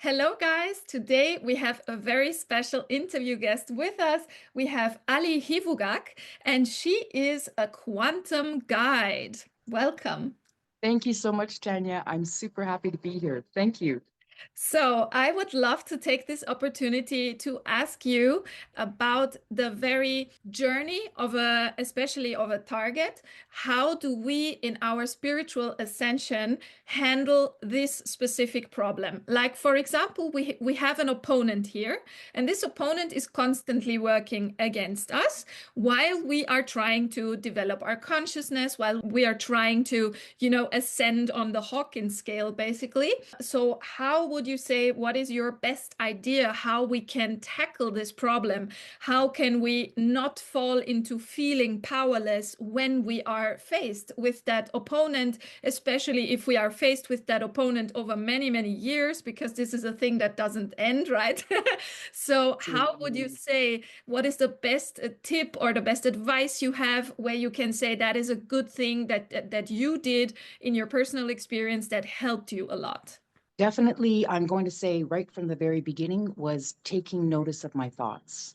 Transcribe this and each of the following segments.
Hello, guys. Today we have a very special interview guest with us. We have Ali Hivugaq, and she is a quantum guide. Welcome. Thank you so much, Tanya. I'm super happy to be here. Thank you. So, I would love to take this opportunity to ask you about the very journey of especially of a target. How do we, in our spiritual ascension, handle this specific problem? Like, for example, we have an opponent here, and this opponent is constantly working against us while we are trying to develop our consciousness, while we are trying to, ascend on the Hawkins scale, basically. So, how would you say, what is your best idea how we can tackle this problem? How can we not fall into feeling powerless when we are faced with that opponent, especially if we are faced with that opponent over many, many years, because this is a thing that doesn't end, right? So, how would you say, what is the best tip or the best advice you have where you can say that is a good thing that you did in your personal experience that helped you a lot? Definitely, I'm going to say right from the very beginning was taking notice of my thoughts.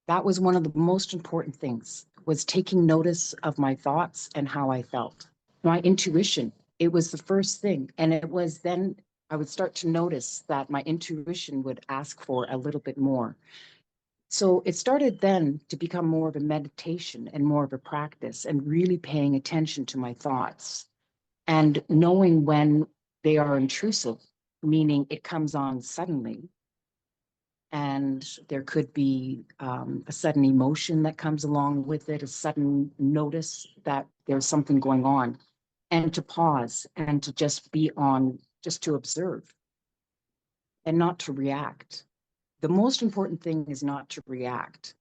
That was one of the most important things, was taking notice of my thoughts and how I felt. My intuition, it was the first thing. And it was then I would start to notice that my intuition would ask for a little bit more. So it started then to become more of a meditation and more of a practice and really paying attention to my thoughts and knowing when they are intrusive, meaning it comes on suddenly. And there could be a sudden emotion that comes along with it, a sudden notice that there's something going on, and to pause and to just be on, just to observe and not to react. The most important thing is not to react.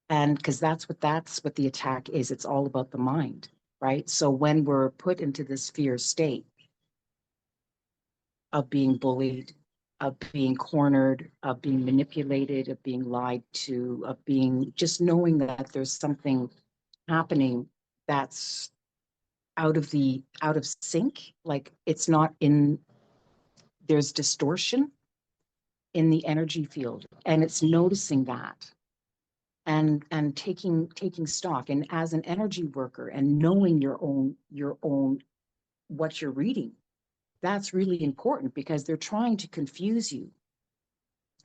And because that's what the attack is. It's all about the mind, right? So when we're put into this fear state of being bullied, of being cornered, of being manipulated, of being lied to, of being just knowing that there's something happening that's out of sync, like it's not in, there's distortion in the energy field, and it's noticing that and taking stock, and as an energy worker and knowing your own what you're reading, that's really important because they're trying to confuse you,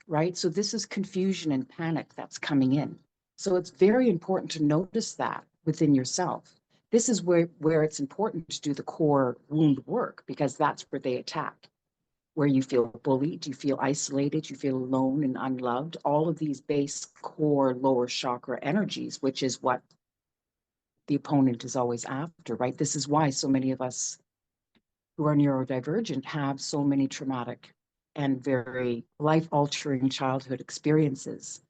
right? So this is confusion and panic that's coming in. So it's very important to notice that within yourself. This is where it's important to do the core wound work, because that's where they attack, where you feel bullied, you feel isolated, you feel alone and unloved, all of these base core lower chakra energies, which is what the opponent is always after, right? This is why so many of us who are neurodivergent have so many traumatic and very life-altering childhood experiences.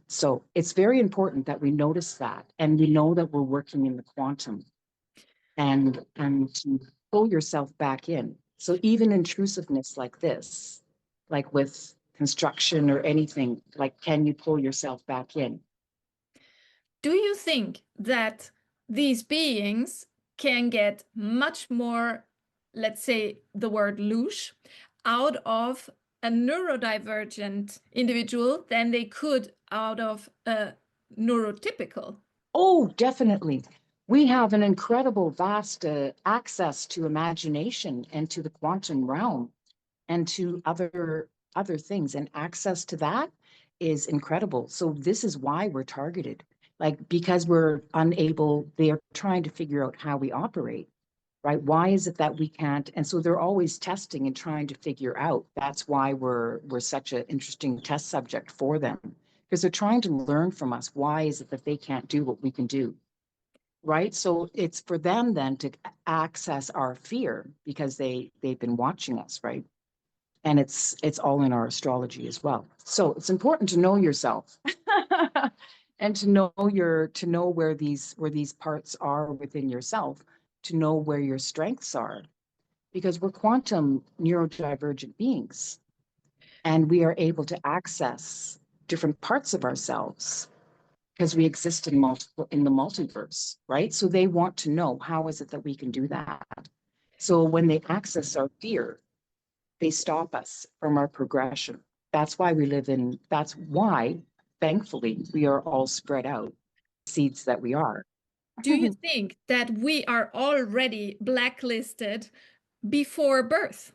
So it's very important that we notice that, and we know that we're working in the quantum, and to pull yourself back in. So even intrusiveness like this, like with construction or anything, like, can you pull yourself back in? Do you think that these beings can get much more, let's say the word louche, out of a neurodivergent individual than they could out of a neurotypical? Oh, definitely. We have an incredible, vast access to imagination and to the quantum realm and to other things. And access to that is incredible. So this is why we're targeted. Like, because we're unable, they're trying to figure out how we operate, right? Why is it that we can't? And so they're always testing and trying to figure out. That's why we're such an interesting test subject for them, because they're trying to learn from us. Why is it that they can't do what we can do? Right. So it's for them then to access our fear, because they've been watching us, right? And it's all in our astrology as well. So it's important to know yourself and to know where these parts are within yourself, to know where your strengths are, because we're quantum neurodivergent beings, and we are able to access different parts of ourselves because we exist in the multiverse, right? So they want to know, how is it that we can do that? So when they access our fear, They stop us from our progression. That's why that's why, thankfully, we are all spread out, seeds that we are. Do you think that we are already blacklisted before birth?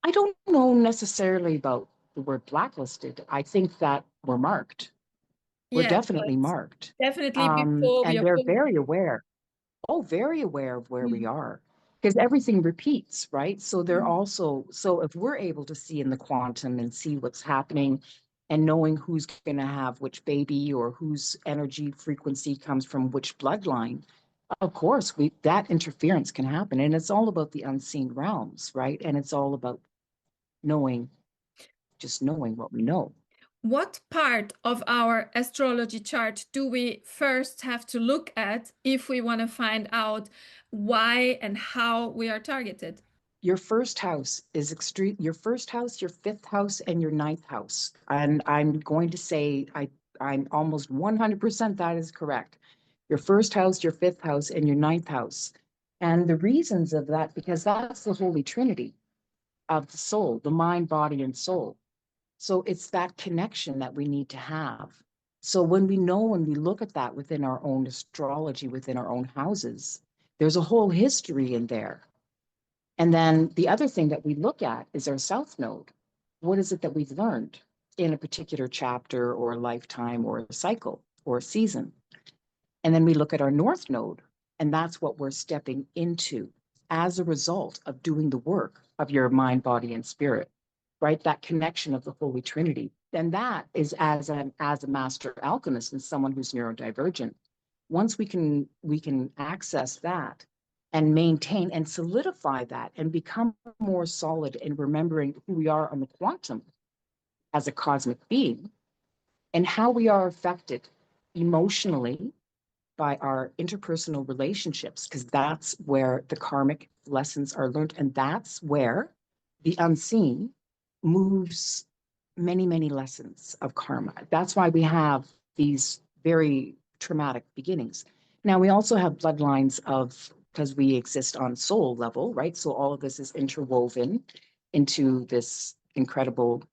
I don't know necessarily about the word blacklisted. I think that we're marked. We're Yes, definitely marked. definitely before we And are they're born. very aware. Oh, very aware of where we Mm. are. Because everything repeats, right? So they're Mm. also, so if we're able to see in the quantum and see what's happening and knowing who's going to have which baby or whose energy frequency comes from which bloodline, of course, we that interference can happen. And it's all about the unseen realms, right? And it's all about knowing, just knowing what we know. What part of our astrology chart do we first have to look at if we want to find out why and how we are targeted? Your first house is extreme. Your first house, your fifth house, and your ninth house. And I'm going to say I'm almost 100% that is correct. Your first house, your fifth house, and your ninth house. And the reasons of that, because that's the Holy Trinity of the soul, the mind, body, and soul. So it's that connection that we need to have. So when we know and we look at that within our own astrology, within our own houses, there's a whole history in there. And then the other thing that we look at is our South Node. What is it that we've learned in a particular chapter or a lifetime or a cycle or a season? And then we look at our North Node, and that's what we're stepping into as a result of doing the work of your mind, body, and spirit, right? That connection of the Holy Trinity. And that is as a master alchemist and someone who's neurodivergent. Once we can access that and maintain and solidify that and become more solid in remembering who we are on the quantum as a cosmic being and how we are affected emotionally by our interpersonal relationships, because that's where the karmic lessons are learned. And that's where the unseen moves many, many lessons of karma. That's why we have these very traumatic beginnings. Now, we also have bloodlines of, because we exist on soul level, right? So all of this is interwoven into this incredible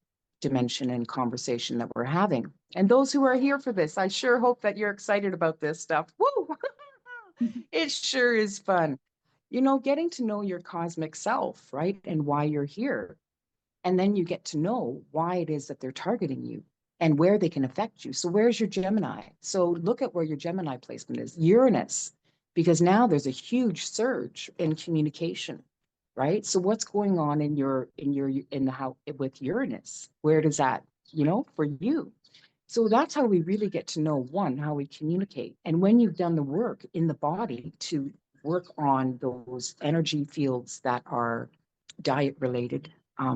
dimension and conversation that we're having. And those who are here for this, I sure hope that you're excited about this stuff. Woo! It sure is fun. You know, getting to know your cosmic self, right? And why you're here. And then you get to know why it is that they're targeting you and where they can affect you. So where's your Gemini? So look at where your Gemini placement is. Uranus, because now there's a huge surge in communication, right? So what's going on in the how with Uranus? Where does that, for you? So that's how we really get to know, one, how we communicate. And when you've done the work in the body to work on those energy fields that are diet related,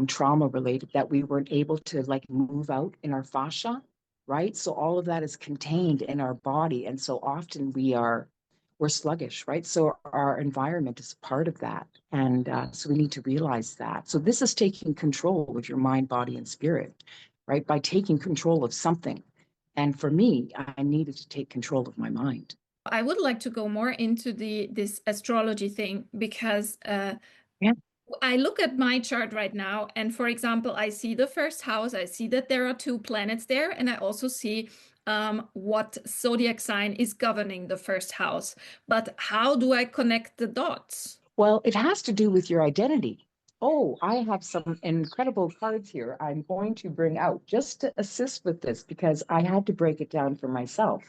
trauma related, that we weren't able to like move out in our fascia, right? So all of that is contained in our body. And so often we're sluggish, right? So our environment is part of that. And so we need to realize that. So this is taking control of your mind, body, and spirit, right? By taking control of something. And for me, I needed to take control of my mind. I would like to go more into this astrology thing because Yeah. I look at my chart right now, and for example, I see the first house. I see that there are two planets there, and I also see what zodiac sign is governing the first house. But how do I connect the dots? Well, it has to do with your identity. Oh, I have some incredible cards here I'm going to bring out just to assist with this because I had to break it down for myself.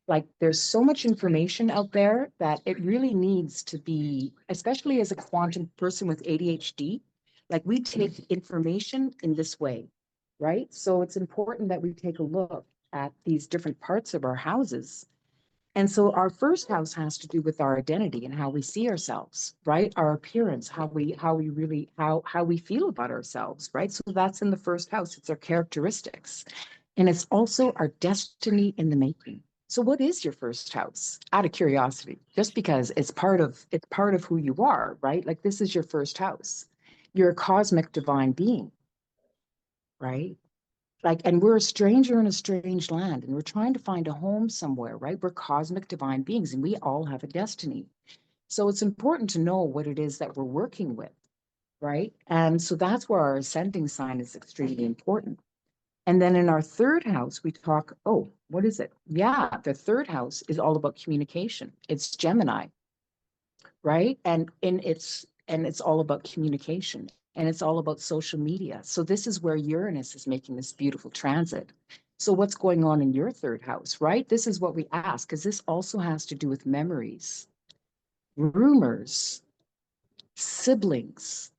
Like, there's so much information out there that it really needs to be, especially as a quantum person with ADHD, like we take information in this way, right? So it's important that we take a look at these different parts of our houses. And so our first house has to do with our identity and how we see ourselves, right? Our appearance, how we feel about ourselves, right? So that's in the first house. It's our characteristics. And it's also our destiny in the making. So what is your first house? Out of curiosity, just because it's part of who you are, right? Like this is your first house. You're a cosmic divine being, right? Like, and we're a stranger in a strange land, and we're trying to find a home somewhere, right? We're cosmic divine beings, and we all have a destiny. So it's important to know what it is that we're working with. right? And so that's where our ascending sign is extremely important. And then in our third house, we talk, oh, what is it? Yeah, the third house is all about communication. It's Gemini, right? And it's all about communication, and it's all about social media. So this is where Uranus is making this beautiful transit. So what's going on in your third house, right? This is what we ask, because this also has to do with memories, rumors, siblings,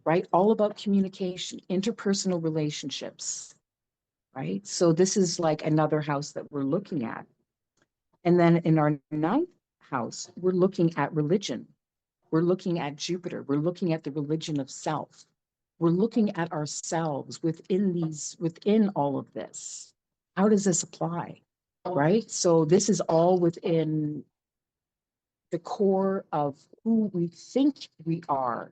right? All about communication, interpersonal relationships, right? So this is like another house that we're looking at. And then in our ninth house, we're looking at religion. We're looking at Jupiter. We're looking at the religion of self. We're looking at ourselves within all of this. How does this apply? Right? So this is all within the core of who we think we are.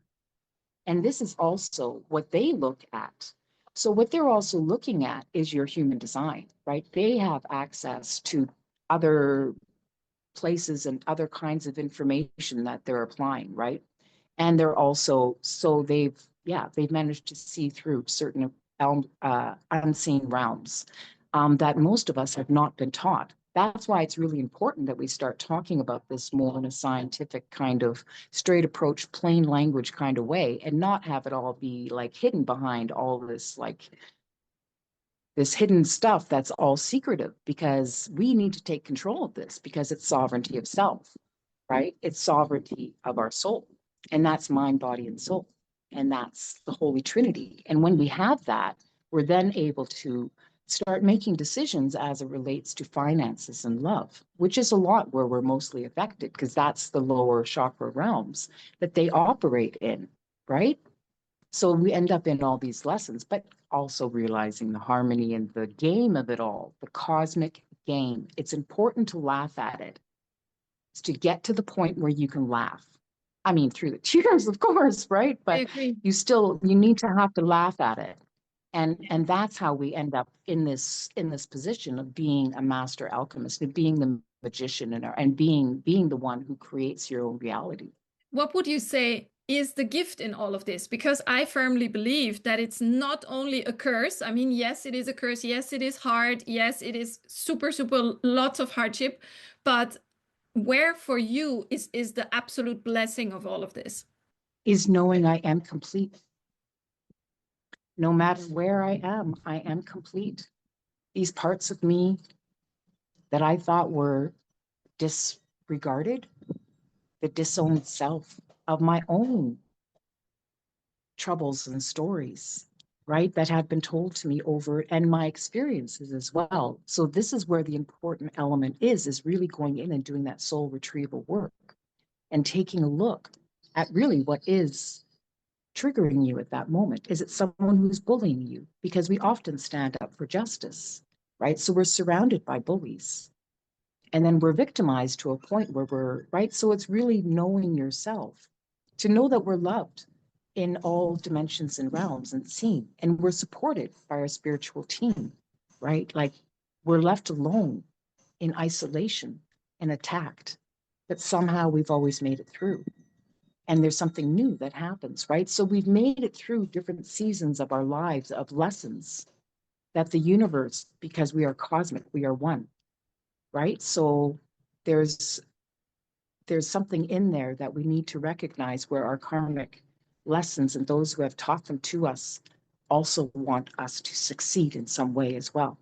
And this is also what they look at. So what they're also looking at is your human design, right? They have access to other places and other kinds of information that they're applying, right? And they're also, so they've managed to see through certain unseen realms that most of us have not been taught. That's why it's really important that we start talking about this more in a scientific kind of straight approach, plain language kind of way, and not have it all be like hidden behind all this like this hidden stuff that's all secretive, because we need to take control of this, because it's sovereignty of self, right? It's sovereignty of our soul. And that's mind, body, and soul. And that's the Holy Trinity. And when we have that, we're then able to start making decisions as it relates to finances and love, which is a lot where we're mostly affected, because that's the lower chakra realms that they operate in, right? So we end up in all these lessons, but also realizing the harmony and the game of it all, the cosmic game. It's important to laugh at it. It's to get to the point where you can laugh. I mean, through the tears, of course, right? I But agree. you need to have to laugh at it. And that's how we end up in this position of being a master alchemist, of being the magician and being the one who creates your own reality. What would you say is the gift in all of this? Because I firmly believe that it's not only a curse. I mean, yes, it is a curse. Yes, it is hard. Yes, it is super, super lots of hardship. But where for you is the absolute blessing of all of this? Is knowing I am complete. No matter where I am complete. These parts of me that I thought were disregarded, the disowned self of my own troubles and stories, right, that had been told to me over, and my experiences as well. So this is where the important element is really going in and doing that soul retrieval work and taking a look at really what is triggering you at that moment. Is it someone who's bullying you? Because we often stand up for justice, right? So we're surrounded by bullies. And then we're victimized to a point where we're, right? So it's really knowing yourself, to know that we're loved in all dimensions and realms and seen, and we're supported by our spiritual team, right? Like we're left alone in isolation and attacked, but somehow we've always made it through. And there's something new that happens, right? So we've made it through different seasons of our lives of lessons that the universe, because we are cosmic, we are one, right? So there's there's something in there that we need to recognize, where our karmic lessons and those who have taught them to us also want us to succeed in some way as well.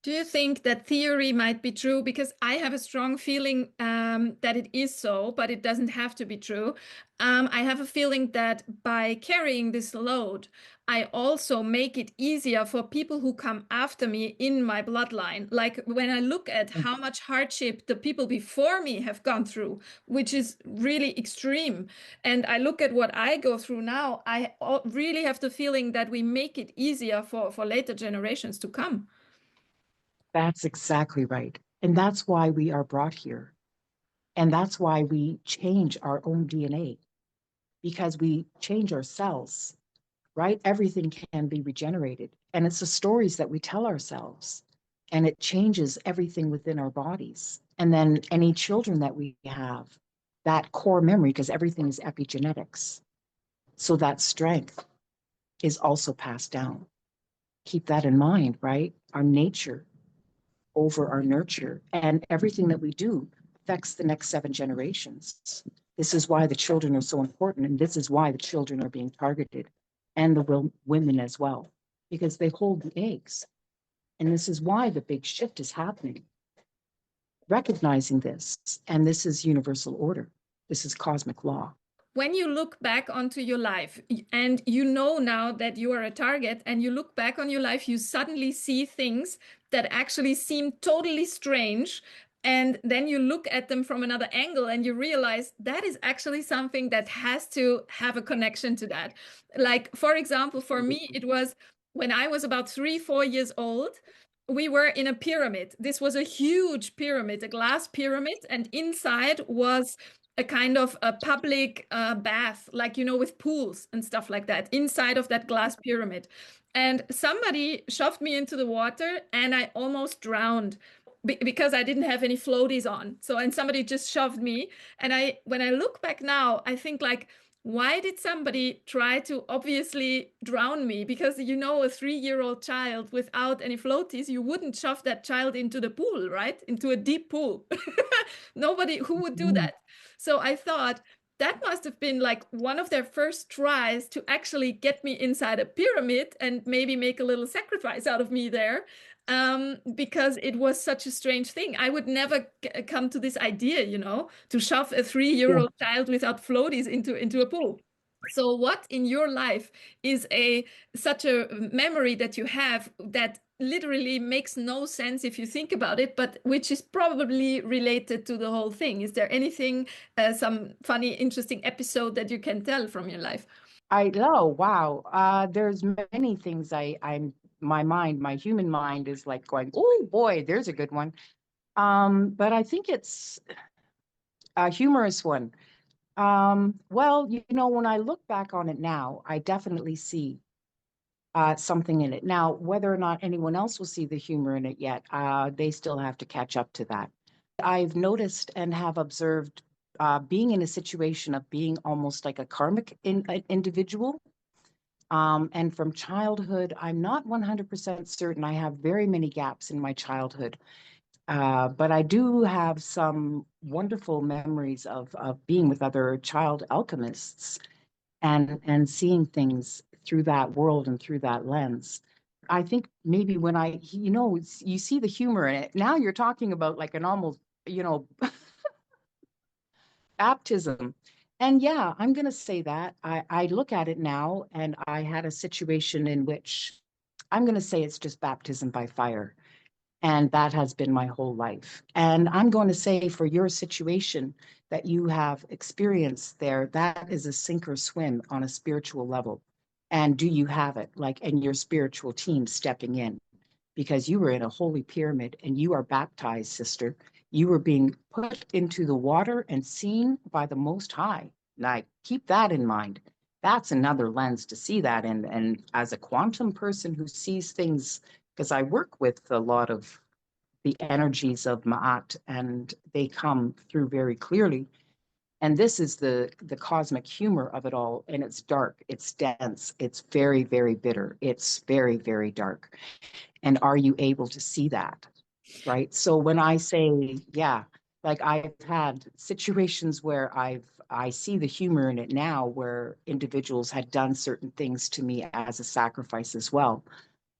Do you think that theory might be true? Because I have a strong feeling that it is so, but it doesn't have to be true. I have a feeling that by carrying this load, I also make it easier for people who come after me in my bloodline. Like when I look at how much hardship the people before me have gone through, which is really extreme, and I look at what I go through now, I really have the feeling that we make it easier for later generations to come. That's exactly right. And that's why we are brought here. And that's why we change our own DNA, because we change our cells, right? Everything can be regenerated. And it's the stories that we tell ourselves. And it changes everything within our bodies. And then any children that we have, that core memory, because everything is epigenetics. So that strength is also passed down. Keep that in mind, right? Our nature over our nurture, and everything that we do affects the next 7 generations. This is why the children are so important, and this is why the children are being targeted, and the women as well, because they hold the eggs. And this is why the big shift is happening. Recognizing this, and this is universal order. This is cosmic law. When you look back onto your life and you know now that you are a target and you look back on your life, you suddenly see things that actually seem totally strange. And then you look at them from another angle and you realize that is actually something that has to have a connection to that. Like, for example, for me, it was when I was about 3, 4 years old. We were in a pyramid. This was a huge pyramid, a glass pyramid, and inside was a kind of a public bath, like, you know, with pools and stuff like that, inside of that glass pyramid. And somebody shoved me into the water and I almost drowned because I didn't have any floaties on. So, and somebody just shoved me. And when I look back now, I think like, why did somebody try to obviously drown me? Because, you know, a 3-year-old child without any floaties, you wouldn't shove that child into the pool, right? Into a deep pool. Nobody who would do that. So I thought that must have been like one of their first tries to actually get me inside a pyramid and maybe make a little sacrifice out of me there. Because it was such a strange thing. I would never come to this idea, you know, to shove a 3-year-old child without floaties into a pool. So what in your life is such a memory that you have that literally makes no sense if you think about it, but which is probably related to the whole thing? Is there anything, some funny, interesting episode that you can tell from your life? I know, wow. There's many things my human mind is like going, oh boy, there's a good one. But I think it's a humorous one. Well, you know, when I look back on it now, I definitely see something in it. Now, whether or not anyone else will see the humor in it yet, they still have to catch up to that. I've noticed and have observed being in a situation of being almost like a karmic individual. And from childhood, I'm not 100% certain. I have very many gaps in my childhood. But I do have some wonderful memories of being with other child alchemists and seeing things through that world and through that lens. I think maybe when you know, you see the humor in it. Now you're talking about like an almost, you know, baptism. And yeah, I'm going to say that. I look at it now and I had a situation in which I'm going to say it's just baptism by fire. And that has been my whole life. And I'm going to say for your situation that you have experienced there, that is a sink or swim on a spiritual level. And do you have it, like, and your spiritual team stepping in? Because you were in a holy pyramid and you are baptized, sister. You were being put into the water and seen by the Most High. Like, keep that in mind. That's another lens to see that in. And as a quantum person who sees things, because I work with a lot of the energies of Ma'at and they come through very clearly. And this is the cosmic humor of it all. And it's dark, it's dense, it's very, very bitter. It's very, very dark. And are you able to see that? Right. So when I say, yeah, like I've had situations where I see the humor in it now where individuals had done certain things to me as a sacrifice as well.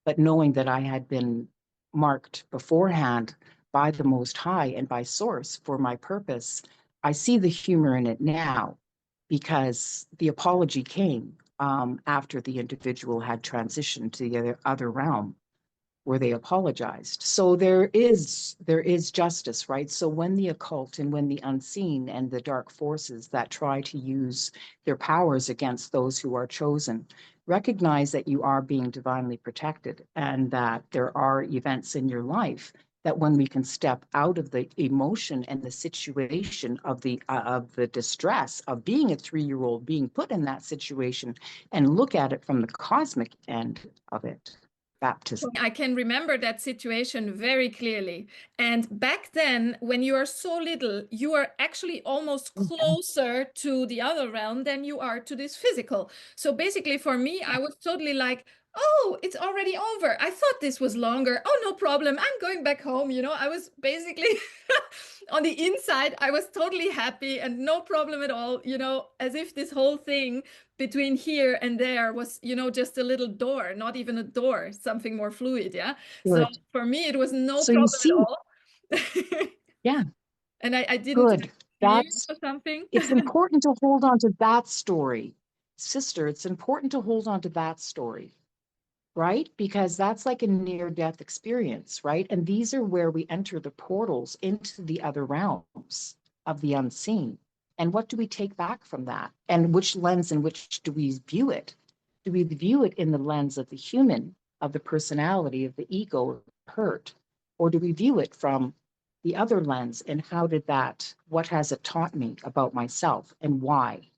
But knowing that I had been marked beforehand by the Most High and by Source for my purpose, I see the humor in it now because the apology came after the individual had transitioned to the other realm where they apologized. So there is justice, right? So when the occult and when the unseen and the dark forces that try to use their powers against those who are chosen, recognize that you are being divinely protected and that there are events in your life that when we can step out of the emotion and the situation of the distress of being a 3-year-old being put in that situation and look at it from the cosmic end of it, baptism. I can remember that situation very clearly. And back then, when you are so little, you are actually almost closer to the other realm than you are to this physical. So basically, for me, I was totally like, oh, it's already over. I thought this was longer. Oh, no problem. I'm going back home. You know, I was basically on the inside, I was totally happy and no problem at all, you know, as if this whole thing between here and there was, you know, just a little door, not even a door, something more fluid. Yeah. So Good. for me, it was no So you problem at see, all. yeah, And I didn't good. fear or something. It's important to hold on to that story. Sister, it's important to hold on to that story, right? Because that's like a near-death experience, right? And these are where we enter the portals into the other realms of the unseen. And what do we take back from that? And which lens in which do we view it? Do we view it in the lens of the human, of the personality, of the ego, hurt? Or do we view it from the other lens? And how did that, what has it taught me about myself and why?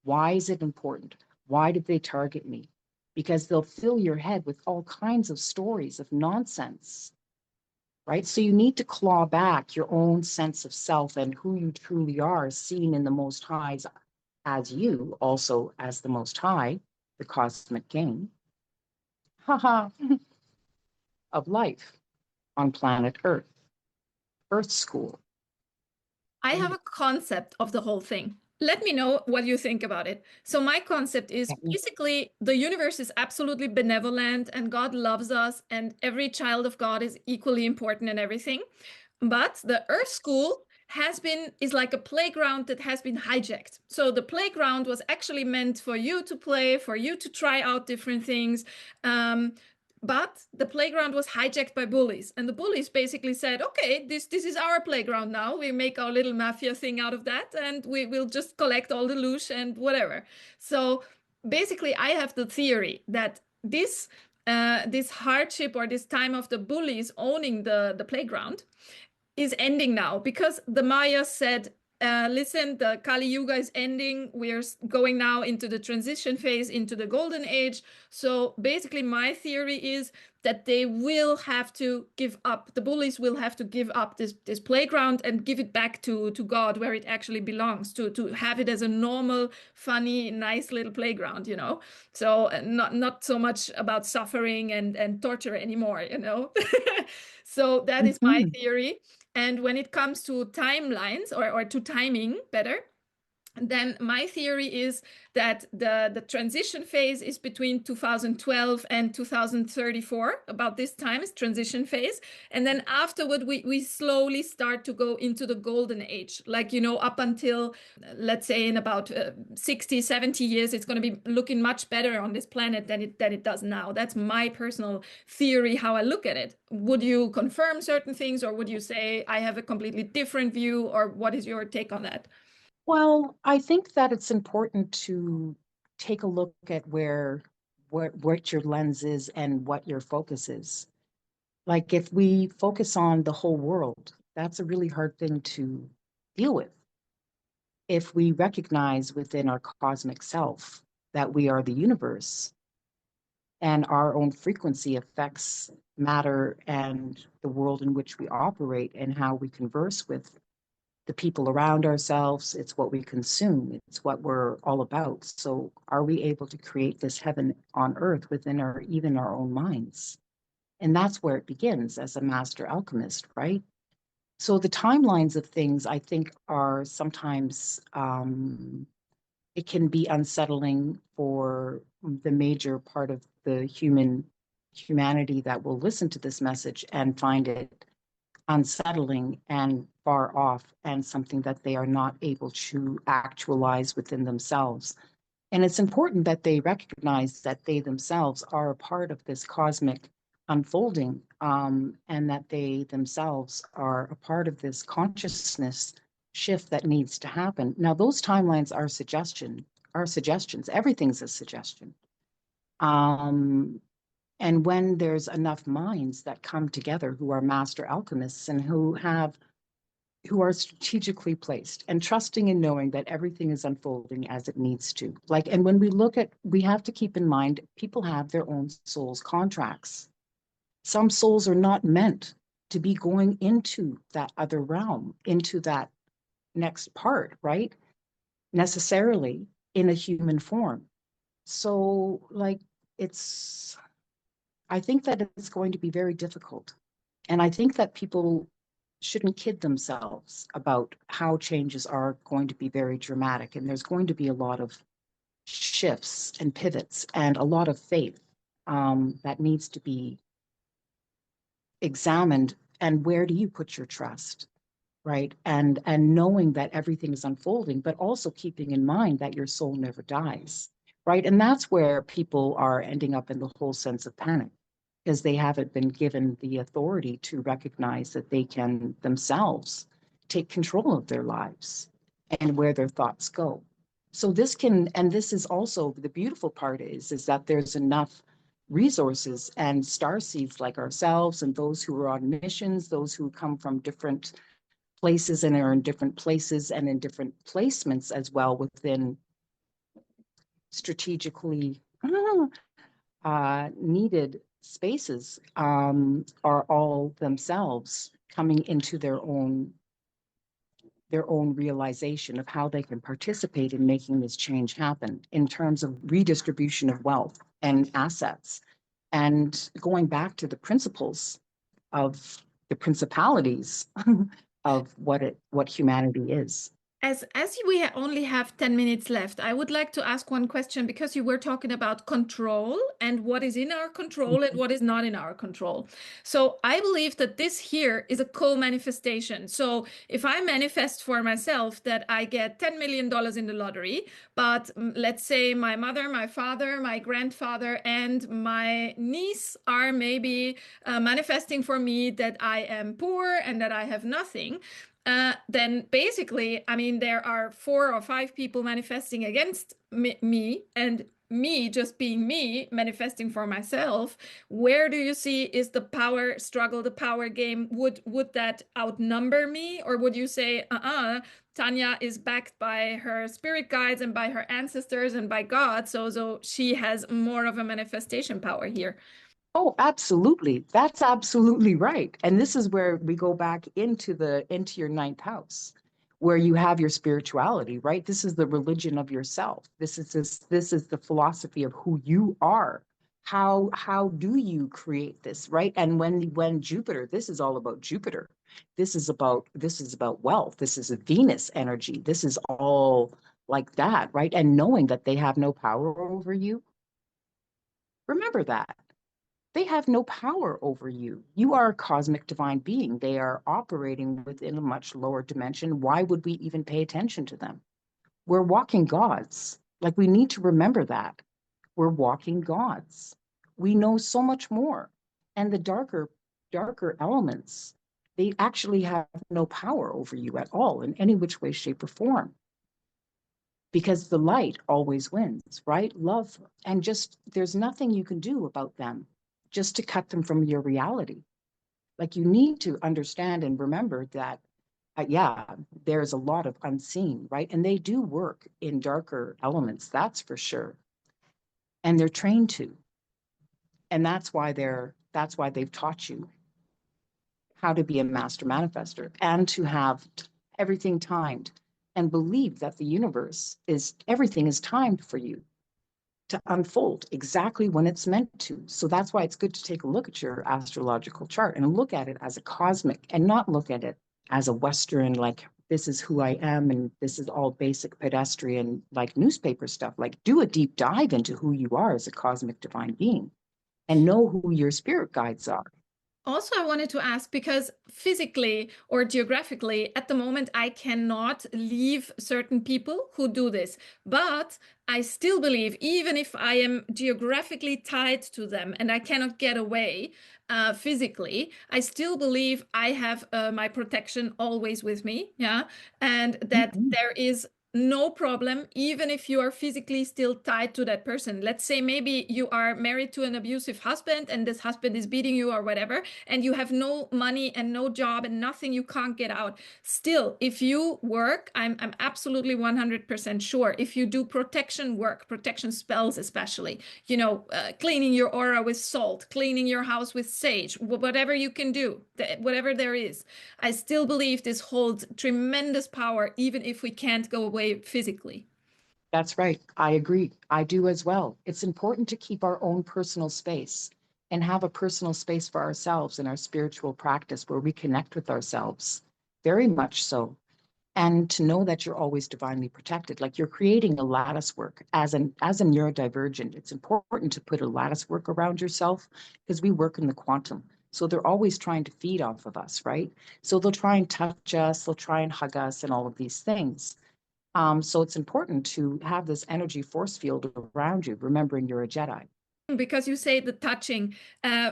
Why is it important? Why did they target me? Because they'll fill your head with all kinds of stories of nonsense, right? So you need to claw back your own sense of self and who you truly are, seen in the Most High's as you, also as the Most High, the cosmic king, haha, of life on planet Earth, Earth School. I have a concept of the whole thing. Let me know what you think about it. So my concept is basically the universe is absolutely benevolent and God loves us and every child of God is equally important and everything. But the Earth School is like a playground that has been hijacked. So the playground was actually meant for you to play, for you to try out different things. But the playground was hijacked by bullies, and the bullies basically said, "Okay, this is our playground now. We make our little mafia thing out of that, and we will just collect all the loot and whatever." So basically, I have the theory that this hardship or this time of the bullies owning the playground is ending now because the Mayas said, listen, the Kali Yuga is ending. We're going now into the transition phase, into the golden age. So basically, my theory is that they will have to give up. The bullies will have to give up this playground and give it back to God where it actually belongs, to have it as a normal, funny, nice little playground, you know? So not so much about suffering and torture anymore, you know? So that is my theory. And when it comes to timelines or to timing better, then my theory is that the transition phase is between 2012 and 2034. About this time is transition phase. And then afterward, we slowly start to go into the golden age. Like, you know, up until, let's say in about 60, 70 years, it's going to be looking much better on this planet than it does now. That's my personal theory, how I look at it. Would you confirm certain things, or would you say I have a completely different view, or what is your take on that? Well, I think that it's important to take a look at what your lens is and what your focus is. Like if we focus on the whole world, that's a really hard thing to deal with. If we recognize within our cosmic self that we are the universe and our own frequency affects matter and the world in which we operate and how we converse with the people around ourselves, it's what we consume, it's what we're all about. So are we able to create this heaven on earth within even our own minds? And that's where it begins as a master alchemist, right? So the timelines of things, I think, are sometimes it can be unsettling for the major part of the humanity that will listen to this message and find it unsettling and far off and something that they are not able to actualize within themselves. And it's important that they recognize that they themselves are a part of this cosmic unfolding, and that they themselves are a part of this consciousness shift that needs to happen. Now, those timelines are suggestions. Everything's a suggestion. And when there's enough minds that come together who are master alchemists and who are strategically placed and trusting and knowing that everything is unfolding as it needs to. Like, and when we have to keep in mind, people have their own soul's contracts. Some souls are not meant to be going into that other realm, into that next part, right? Necessarily in a human form. So, like, it's, I think that it's going to be very difficult. And I think that people shouldn't kid themselves about how changes are going to be very dramatic. And there's going to be a lot of shifts and pivots and a lot of faith that needs to be examined. And where do you put your trust? Right. And knowing that everything is unfolding, but also keeping in mind that your soul never dies. Right. And that's where people are ending up in the whole sense of panic, because they haven't been given the authority to recognize that they can themselves take control of their lives and where their thoughts go. So this can, and this is also the beautiful part is that there's enough resources and star seeds like ourselves and those who are on missions, those who come from different places and are in different places and in different placements as well within strategically needed spaces, are all themselves coming into their own realization of how they can participate in making this change happen in terms of redistribution of wealth and assets, and going back to the principles of the principalities of what humanity is. As we only have 10 minutes left, I would like to ask one question because you were talking about control and what is in our control and what is not in our control. So I believe that this here is a co-manifestation. So if I manifest for myself that I get $10 million in the lottery, but let's say my mother, my father, my grandfather, and my niece are maybe manifesting for me that I am poor and that I have nothing. Then basically, I mean, there are 4 or 5 people manifesting against me, and me just being me, manifesting for myself. Where do you see is the power struggle, the power game? Would that outnumber me, or would you say, Tanya is backed by her spirit guides and by her ancestors and by God, so she has more of a manifestation power here? Oh, absolutely. That's absolutely right. And this is where we go back into your ninth house, where you have your spirituality, right? This is the religion of yourself. This is the philosophy of who you are. How do you create this, right? And when Jupiter, this is all about Jupiter. This is about wealth. This is a Venus energy. This is all like that, right? And knowing that they have no power over you. Remember that. They have no power over you. You are a cosmic divine being. They are operating within a much lower dimension. Why would we even pay attention to them? We're walking gods. Like, we need to remember that. We're walking gods. We know so much more. And the darker elements, they actually have no power over you at all in any which way, shape, or form. Because the light always wins, right? Love. And just, there's nothing you can do about them just to cut them from your reality. Like, you need to understand and remember that, yeah, there's a lot of unseen, right? And they do work in darker elements, that's for sure. And they're trained to. And that's why they've taught you how to be a master manifester and to have everything timed and believe that the universe is, everything is timed for you to unfold exactly when it's meant to. So that's why it's good to take a look at your astrological chart and look at it as a cosmic and not look at it as a Western, like, this is who I am and this is all basic pedestrian, like, newspaper stuff. Like, do a deep dive into who you are as a cosmic divine being and know who your spirit guides are. Also, I wanted to ask because physically or geographically, at the moment, I cannot leave certain people who do this. But I still believe, even if I am geographically tied to them and I cannot get away physically, I still believe I have my protection always with me. Yeah. And that Mhm. there is no problem, even if you are physically still tied to that person. Let's say maybe you are married to an abusive husband and this husband is beating you or whatever, and you have no money and no job and nothing, you can't get out. Still, if you work, I'm absolutely 100% sure, if you do protection work, protection spells especially, cleaning your aura with salt, cleaning your house with sage, whatever you can do, whatever there is, I still believe this holds tremendous power, even if we can't go away physically. That's right. I agree. I do as well. It's important to keep our own personal space and have a personal space for ourselves in our spiritual practice where we connect with ourselves. Very much so. And to know that you're always divinely protected, like you're creating a lattice work as a neurodivergent. It's important to put a lattice work around yourself because we work in the quantum. So they're always trying to feed off of us, right? So they'll try and touch us, they'll try and hug us and all of these things. So it's important to have this energy force field around you, remembering you're a Jedi. Because you say the touching,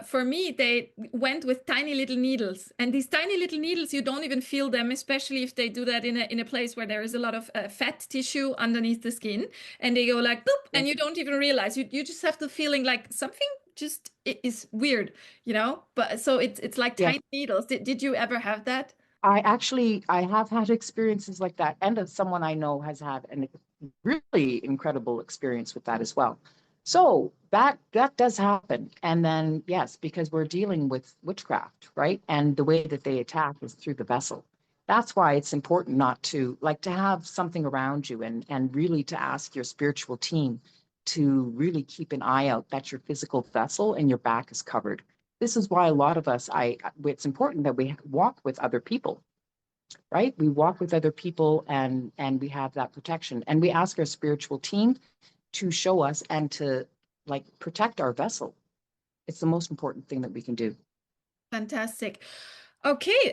for me, they went with tiny little needles, and these tiny little needles, you don't even feel them, especially if they do that in a place where there is a lot of fat tissue underneath the skin, and they go like boop, and you don't even realize. You just have the feeling like something just is weird, But so it's like Yeah. tiny needles. Did you ever have that? I have had experiences like that, and someone I know has had a really incredible experience with that as well. So that does happen. And then yes, because we're dealing with witchcraft, right? And the way that they attack is through the vessel. That's why it's important not to like to have something around you and really to ask your spiritual team to really keep an eye out that your physical vessel and your back is covered. This is why a lot of us, it's important that we walk with other people, right? We walk with other people and we have that protection. And we ask our spiritual team to show us and to like protect our vessel. It's the most important thing that we can do. Fantastic. Okay,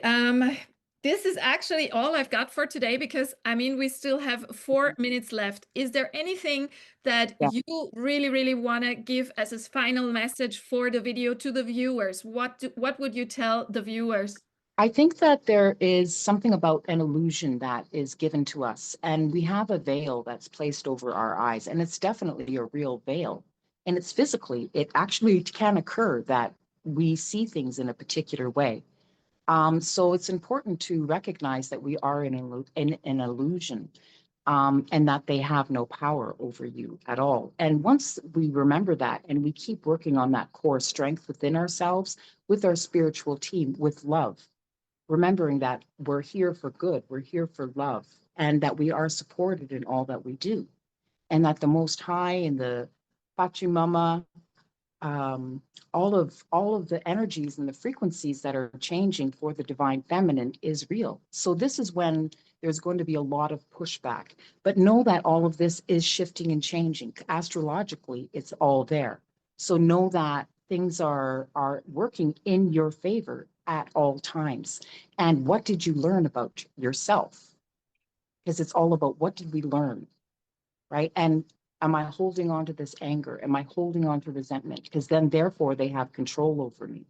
this is actually all I've got for today because I mean we still have 4 minutes left. Is there anything that Yeah. you really, really want to give as a final message for the video to the viewers? What would you tell the viewers? I think that there is something about an illusion that is given to us, and we have a veil that's placed over our eyes, and it's definitely a real veil. And it's physically, it actually can occur that we see things in a particular way. So it's important to recognize that we are in an illusion, and that they have no power over you at all. And once we remember that and we keep working on that core strength within ourselves, with our spiritual team, with love, remembering that we're here for good, we're here for love, and that we are supported in all that we do, and that the Most High and the Pachamama, all of the energies and the frequencies that are changing for the divine feminine is real. So this is when there's going to be a lot of pushback, but know that all of this is shifting and changing. Astrologically, it's all there. So know that things are working in your favor at all times. And what did you learn about yourself? Because it's all about what did we learn, right? And am I holding on to this anger? Am I holding on to resentment? Because then, therefore, they have control over me,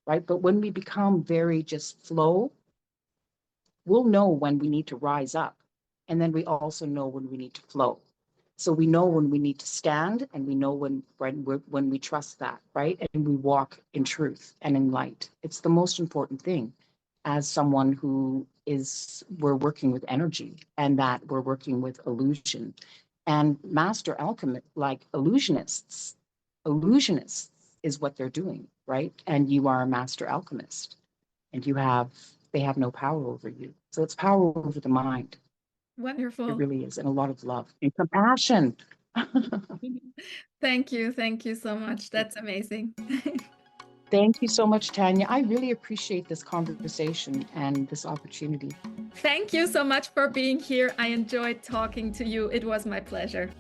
right? But when we become very just flow, we'll know when we need to rise up. And then we also know when we need to flow. So we know when we need to stand, and we know when we trust that, right? And we walk in truth and in light. It's the most important thing as someone who we're working with energy and that we're working with illusion. And master alchemists, like illusionists is what they're doing, right? And you are a master alchemist, and they have no power over you. So it's power over the mind. It Wonderful. really is, and a lot of love and compassion. Thank you. Thank you so much. That's amazing. Thank you so much, Tanya. I really appreciate this conversation and this opportunity. Thank you so much for being here. I enjoyed talking to you. It was my pleasure.